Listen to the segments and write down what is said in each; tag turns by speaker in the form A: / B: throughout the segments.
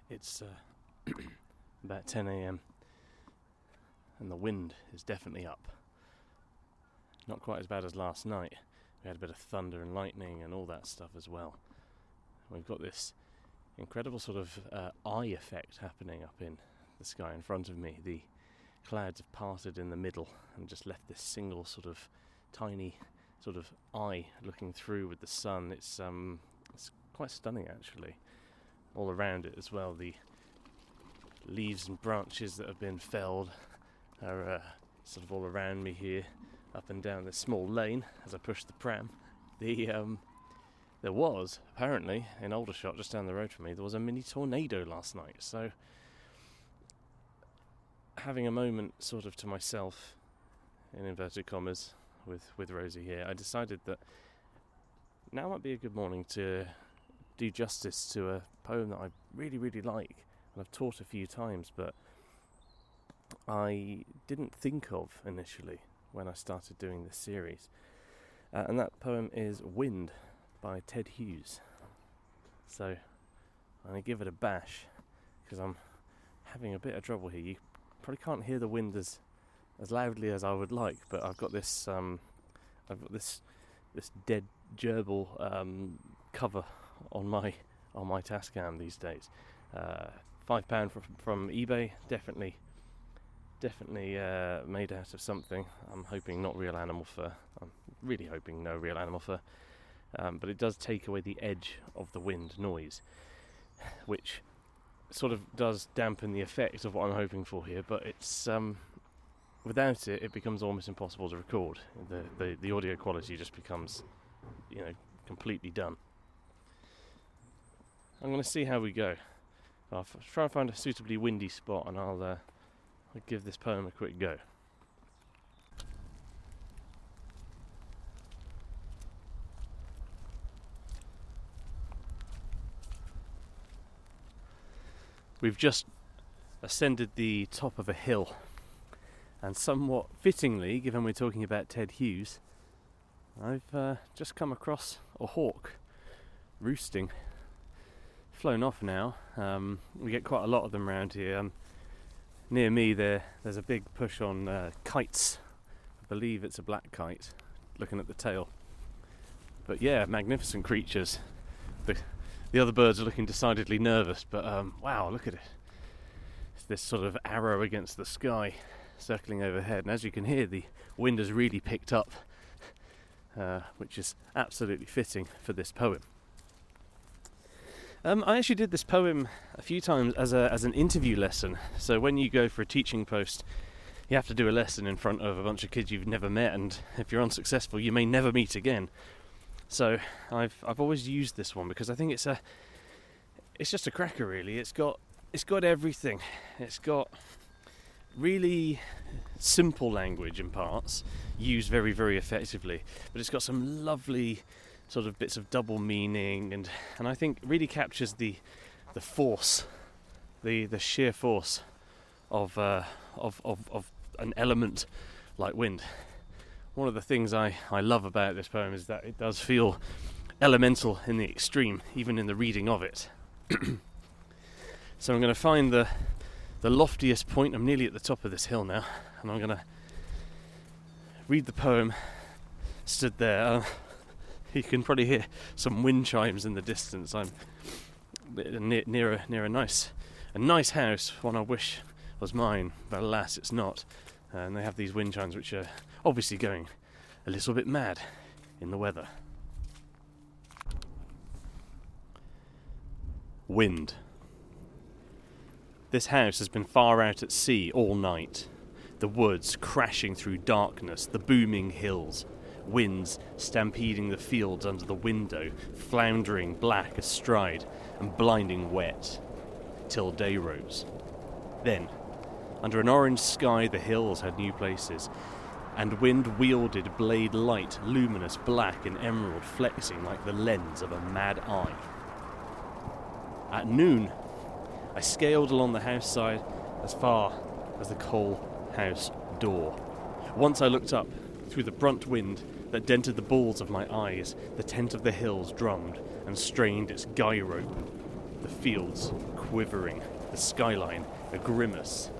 A: It's about 10 a.m. and the wind is definitely up. Not quite as bad as last night. We had a bit of thunder and lightning and all that stuff as well. We've got this incredible sort of eye effect happening up in the sky in front of me. The clouds have parted in the middle and just left this single sort of tiny sort of eye looking through with the sun. It's quite stunning actually. All around it as well, the leaves and branches that have been felled are sort of all around me here, up and down this small lane as I push the pram. There was, apparently, in Aldershot, just down the road from me, there was a mini tornado last night. So, having a moment sort of to myself, in inverted commas, with Rosie here, I decided that now might be a good morning to do justice to a poem that I really, really like, and I've taught a few times, but I didn't think of initially when I started doing this series. And that poem is Wind by Ted Hughes. So I'm going to give it a bash because I'm having a bit of trouble here. You probably can't hear the wind as loudly as I would like, but I've got this dead gerbil cover on my Tascam these days. £5 from eBay, definitely made out of something. I'm hoping not real animal fur. I'm really hoping no real animal fur. But it does take away the edge of the wind noise, which sort of does dampen the effect of what I'm hoping for here. But it's without it becomes almost impossible to record. The audio quality just becomes, completely done. I'm going to see how we go. I'll try and find a suitably windy spot, and I'll give this poem a quick go. We've just ascended the top of a hill, and somewhat fittingly, given we're talking about Ted Hughes, I've just come across a hawk roosting. Flown off now. We get quite a lot of them around here. Near me there's a big push on kites. I believe it's a black kite, looking at the tail. But yeah, magnificent creatures. The other birds are looking decidedly nervous, but wow, look at it. It's this sort of arrow against the sky circling overhead, and as you can hear, the wind has really picked up, which is absolutely fitting for this poem. I actually did this poem a few times as an interview lesson. So when you go for a teaching post, you have to do a lesson in front of a bunch of kids you've never met, and if you're unsuccessful, you may never meet again. So I've always used this one because I think it's just a cracker really. It's got everything. It's got really simple language in parts, used very, very effectively, but it's got some lovely sort of bits of double meaning, and I think really captures the force, the sheer force of an element like wind. One of the things I love about this poem is that it does feel elemental in the extreme, even in the reading of it. So I'm going to find the loftiest point. I'm nearly at the top of this hill now, and I'm going to read the poem. Stood there. You can probably hear some wind chimes in the distance. I'm near a nice house, one I wish was mine, but alas, it's not. And they have these wind chimes which are obviously going a little bit mad in the weather. Wind. This house has been far out at sea all night. The woods crashing through darkness, the booming hills, winds stampeding the fields under the window, floundering black astride and blinding wet, till day rose. Then, under an orange sky, the hills had new places, and wind-wielded blade light, luminous black and emerald, flexing like the lens of a mad eye. At noon, I scaled along the house side as far as the coal house door. Once I looked up, through the brunt wind that dented the balls of my eyes, the tent of the hills drummed and strained its guy rope. the fields quivering, the skyline a grimace.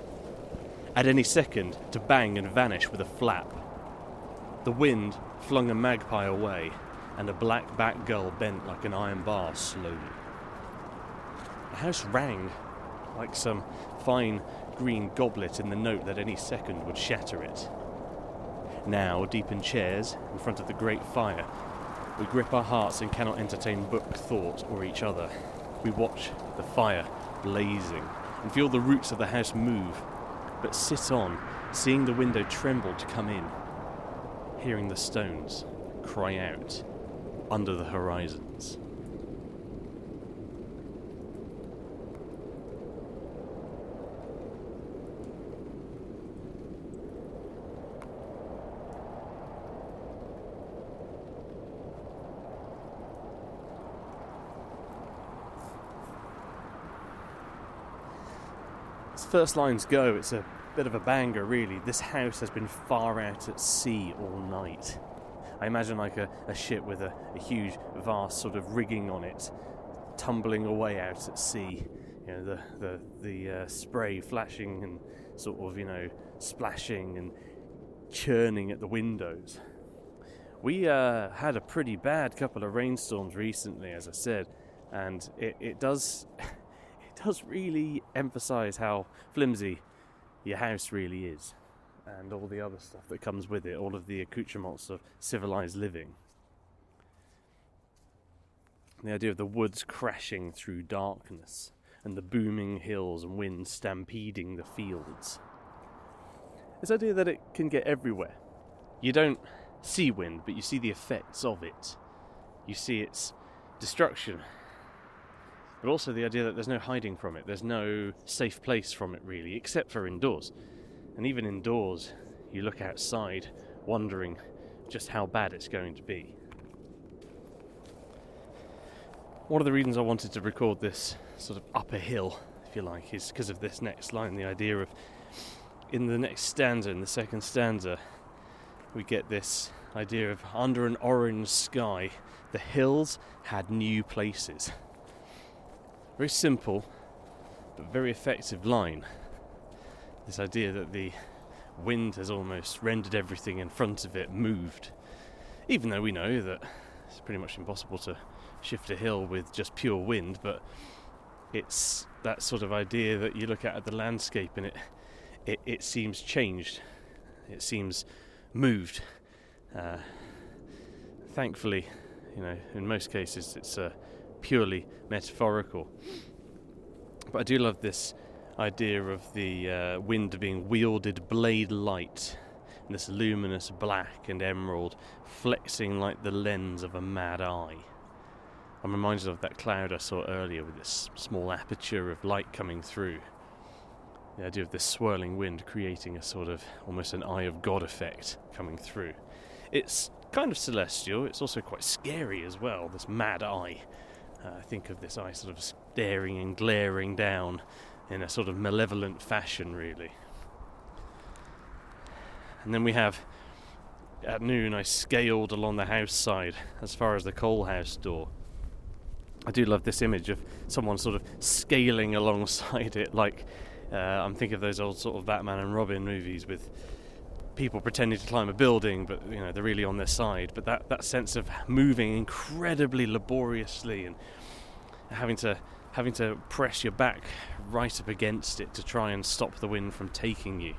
A: At any second, to bang and vanish with a flap. The wind flung a magpie away, and a black-backed gull bent like an iron bar slowly. The house rang like some fine green goblet in the note that any second would shatter it. Now, deep in chairs, in front of the great fire, we grip our hearts and cannot entertain book, thought, or each other. We watch the fire blazing and feel the roots of the house move, but sit on, seeing the window tremble to come in, hearing the stones cry out under the horizons. As first lines go, it's a bit of a banger, really. This house has been far out at sea all night. I imagine like a ship with a huge, vast sort of rigging on it, tumbling away out at sea. You know, the spray flashing and sort of, splashing and churning at the windows. We had a pretty bad couple of rainstorms recently, as I said, and it does really emphasise how flimsy your house really is, and all the other stuff that comes with it, all of the accoutrements of civilised living. The idea of the woods crashing through darkness, and the booming hills and winds stampeding the fields. This idea that it can get everywhere. You don't see wind, but you see the effects of it. You see its destruction. But also the idea that there's no hiding from it. There's no safe place from it, really, except for indoors. And even indoors, you look outside, wondering just how bad it's going to be. One of the reasons I wanted to record this sort of upper hill, if you like, is because of this next line. The idea of, in the next stanza, in the second stanza, we get this idea of under an orange sky, the hills had new places. Very simple, but very effective line. This idea that the wind has almost rendered everything in front of it moved. Even though we know that it's pretty much impossible to shift a hill with just pure wind, but it's that sort of idea that you look at the landscape and it seems changed. It seems moved. Thankfully, in most cases it's purely metaphorical. But I do love this idea of the wind being wielded blade light, and this luminous black and emerald flexing like the lens of a mad eye. I'm reminded of that cloud I saw earlier with this small aperture of light coming through. The idea of this swirling wind creating a sort of almost an eye of God effect coming through. It's kind of celestial, it's also quite scary as well, this mad eye. I think of this eye sort of staring and glaring down in a sort of malevolent fashion, really. And then we have, at noon, I scaled along the house side as far as the coal house door. I do love this image of someone sort of scaling alongside it, like I'm thinking of those old sort of Batman and Robin movies with people pretending to climb a building, but they're really on their side. But that sense of moving incredibly laboriously and having to press your back right up against it to try and stop the wind from taking you.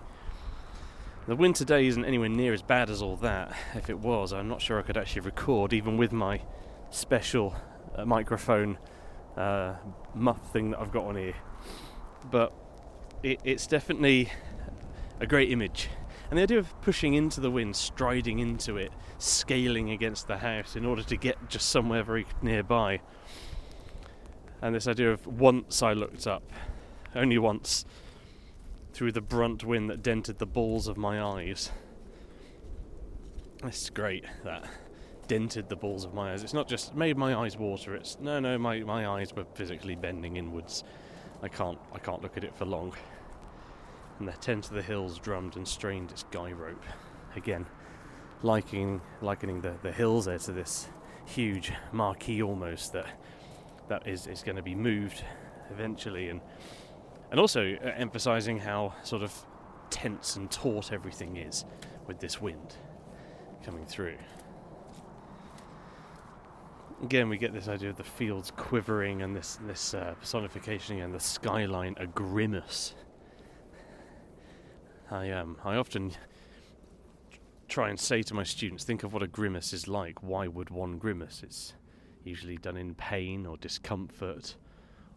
A: The wind today isn't anywhere near as bad as all that. If it was, I'm not sure I could actually record, even with my special microphone muff thing that I've got on here. But it's definitely a great image. And the idea of pushing into the wind, striding into it, scaling against the house in order to get just somewhere very nearby. And this idea of once I looked up, only once, through the brunt wind that dented the balls of my eyes. This is great, that. Dented the balls of my eyes. It's not just made my eyes water, it's my eyes were physically bending inwards. I can't look at it for long. And the tent of the hills drummed and strained its guy rope. Again, likening the hills there to this huge marquee almost that that is going to be moved eventually, and also emphasising how sort of tense and taut everything is with this wind coming through. Again, we get this idea of the fields quivering and this personification and the skyline a grimace. I often try and say to my students, think of what a grimace is like. Why would one grimace? It's usually done in pain or discomfort,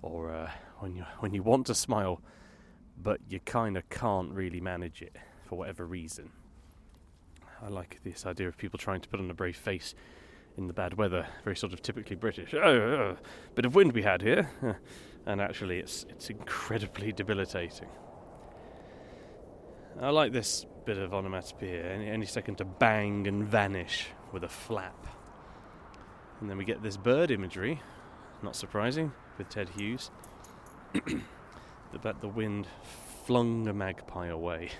A: or when you want to smile, but you kind of can't really manage it for whatever reason. I like this idea of people trying to put on a brave face in the bad weather, very sort of typically British. Bit of wind we had here, and actually it's incredibly debilitating. I like this bit of onomatopoeia, any second to bang and vanish with a flap. And then we get this bird imagery, not surprising, with Ted Hughes. That the wind flung a magpie away.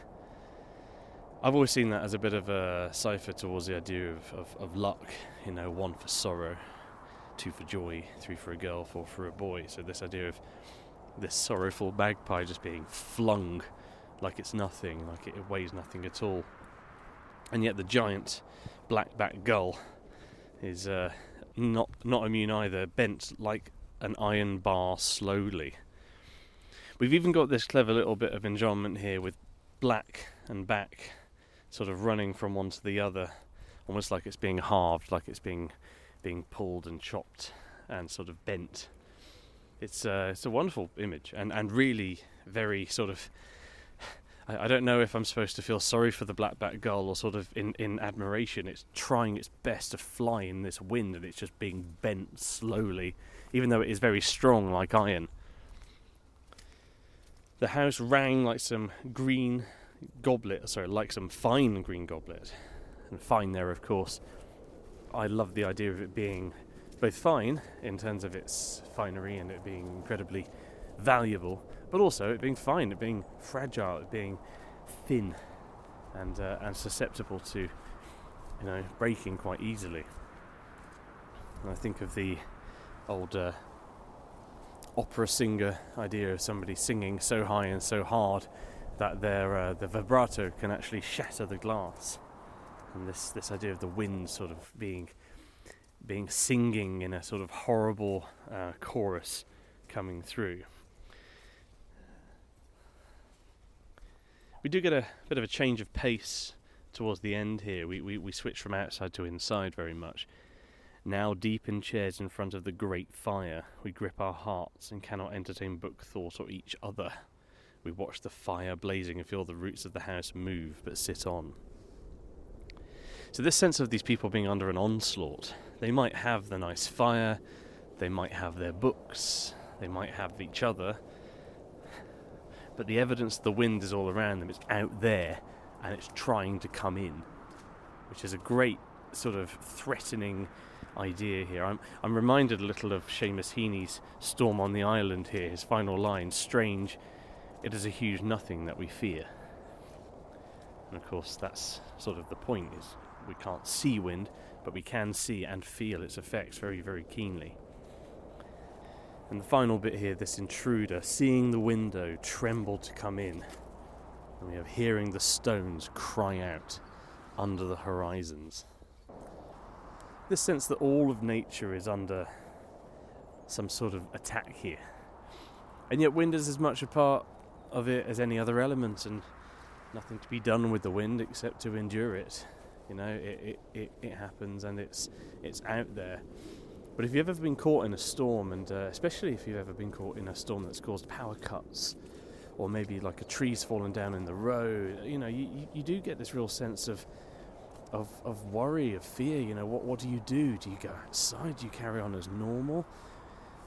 A: I've always seen that as a bit of a cipher towards the idea of luck, 1 for sorrow, 2 for joy, 3 for a girl, 4 for a boy. So this idea of this sorrowful magpie just being flung like it's nothing, like it weighs nothing at all. And yet the giant black-backed gull is not immune either, bent like an iron bar slowly. We've even got this clever little bit of enjambment here with black and back sort of running from one to the other, almost like it's being halved, like it's being pulled and chopped and sort of bent. It's a wonderful image and really very sort of, I don't know if I'm supposed to feel sorry for the black-backed gull or sort of in admiration. It's trying its best to fly in this wind, and it's just being bent slowly, even though it is very strong like iron. The house rang like some green goblet, like some fine green goblet. And fine there, of course, I love the idea of it being both fine in terms of its finery and it being incredibly valuable, but also it being fine, it being fragile, it being thin and susceptible to breaking quite easily. And I think of the old opera singer idea of somebody singing so high and so hard that the vibrato can actually shatter the glass, and this idea of the wind sort of being singing in a sort of horrible chorus coming through. We do get a bit of a change of pace towards the end here. We switch from outside to inside very much. Now deep in chairs in front of the great fire, we grip our hearts and cannot entertain book, thought, or each other. We watch the fire blazing and feel the roots of the house move, but sit on. So this sense of these people being under an onslaught, they might have the nice fire, they might have their books, they might have each other, but the evidence the wind is all around them. It's out there and it's trying to come in, which is a great sort of threatening idea here. I'm reminded a little of Seamus Heaney's Storm on the Island here, his final line, strange, it is a huge nothing that we fear. And of course that's sort of the point, is we can't see wind, but we can see and feel its effects very, very keenly. And the final bit here, this intruder, seeing the window tremble to come in, and we have hearing the stones cry out under the horizons. This sense that all of nature is under some sort of attack here. And yet wind is as much a part of it as any other element, and nothing to be done with the wind except to endure it. It happens and it's out there. But if you've ever been caught in a storm, and especially if you've ever been caught in a storm that's caused power cuts, or maybe like a tree's fallen down in the road, you do get this real sense of worry, of fear. What do you do? Do you go outside? Do you carry on as normal?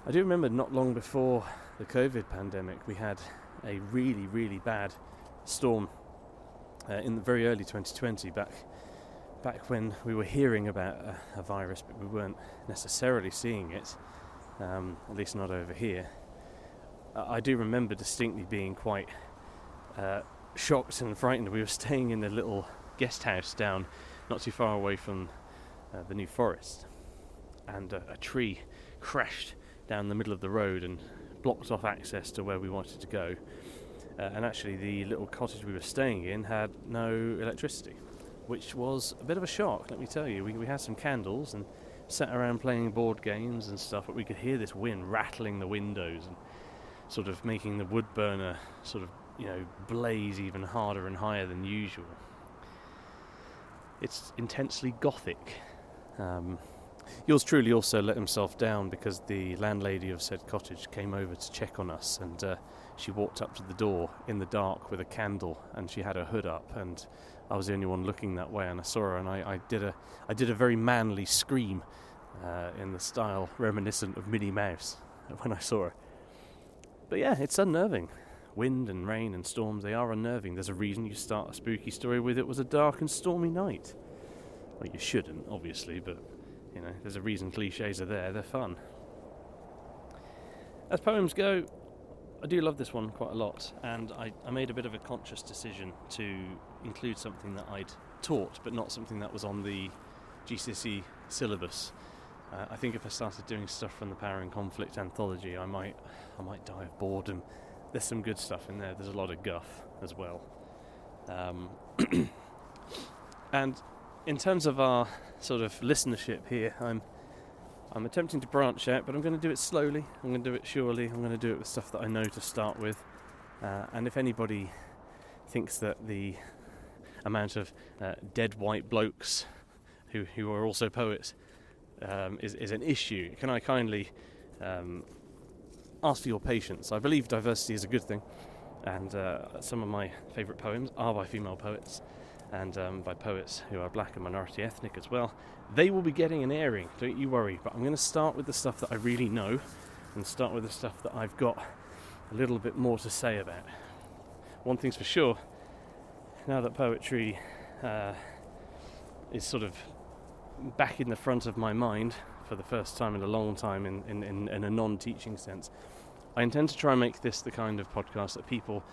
A: I do remember not long before the COVID pandemic, we had a really, really bad storm in the very early 2020, back when we were hearing about a virus, but we weren't necessarily seeing it, at least not over here. I do remember distinctly being quite shocked and frightened. We were staying in a little guest house down not too far away from the New Forest, and a tree crashed down the middle of the road and blocked off access to where we wanted to go. And actually the little cottage we were staying in had no electricity, which was a bit of a shock, let me tell you. We had some candles and sat around playing board games and stuff, but we could hear this wind rattling the windows and sort of making the wood burner sort of, blaze even harder and higher than usual. It's intensely gothic. Yours truly also let himself down because the landlady of said cottage came over to check on us, and she walked up to the door in the dark with a candle, and she had her hood up, and I was the only one looking that way, and I saw her, and I did a very manly scream in the style reminiscent of Minnie Mouse when I saw her. But yeah, it's unnerving. Wind and rain and storms, they are unnerving. There's a reason you start a spooky story with "it was a dark and stormy night." Well, you shouldn't, obviously, but there's a reason cliches are there. They're fun. As poems go, I do love this one quite a lot, and I made a bit of a conscious decision to include something that I'd taught, but not something that was on the GCSE syllabus. I think if I started doing stuff from the Power and Conflict anthology, I might die of boredom. There's some good stuff in there. There's a lot of guff as well. And in terms of our sort of listenership here, I'm attempting to branch out, but I'm going to do it slowly. I'm going to do it surely. I'm going to do it with stuff that I know to start with. And if anybody thinks that the amount of dead white blokes who are also poets is an issue, can I kindly ask for your patience? I believe diversity is a good thing, and some of my favourite poems are by female poets, and by poets who are black and minority ethnic as well. They will be getting an airing, don't you worry. But I'm going to start with the stuff that I really know, and start with the stuff that I've got a little bit more to say about. One thing's for sure, now that poetry is sort of back in the front of my mind for the first time in a long time in a non-teaching sense, I intend to try and make this the kind of podcast that people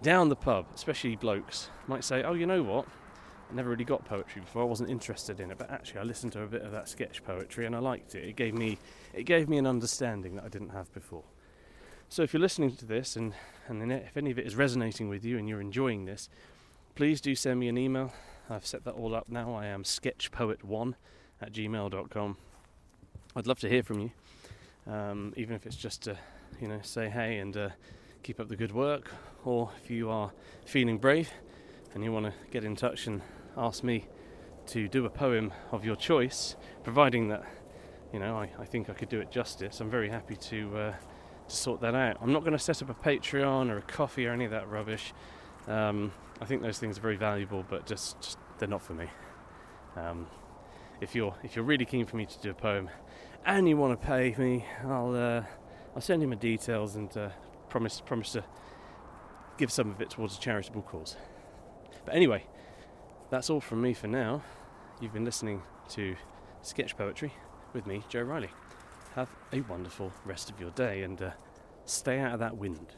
A: down the pub, especially blokes, might say, "Oh, you know what? I never really got poetry before. I wasn't interested in it, but actually I listened to a bit of that sketch poetry and I liked it. It gave me an understanding that I didn't have before." So if you're listening to this and if any of it is resonating with you and you're enjoying this, please do send me an email. I've set that all up now. I am sketchpoet1@gmail.com. I'd love to hear from you, even if it's just to say hey and keep up the good work, or if you are feeling brave and you want to get in touch and ask me to do a poem of your choice, providing that I think I could do it justice, I'm very happy to sort that out. I'm not going to set up a Patreon or a Coffee or any of that rubbish. I think those things are very valuable, but just they're not for me. If you're really keen for me to do a poem and you want to pay me, I'll send you my details and promise to give some of it towards a charitable cause. But anyway, that's all from me for now. You've been listening to Sketch Poetry with me, Joe Riley. Have a wonderful rest of your day, and stay out of that wind.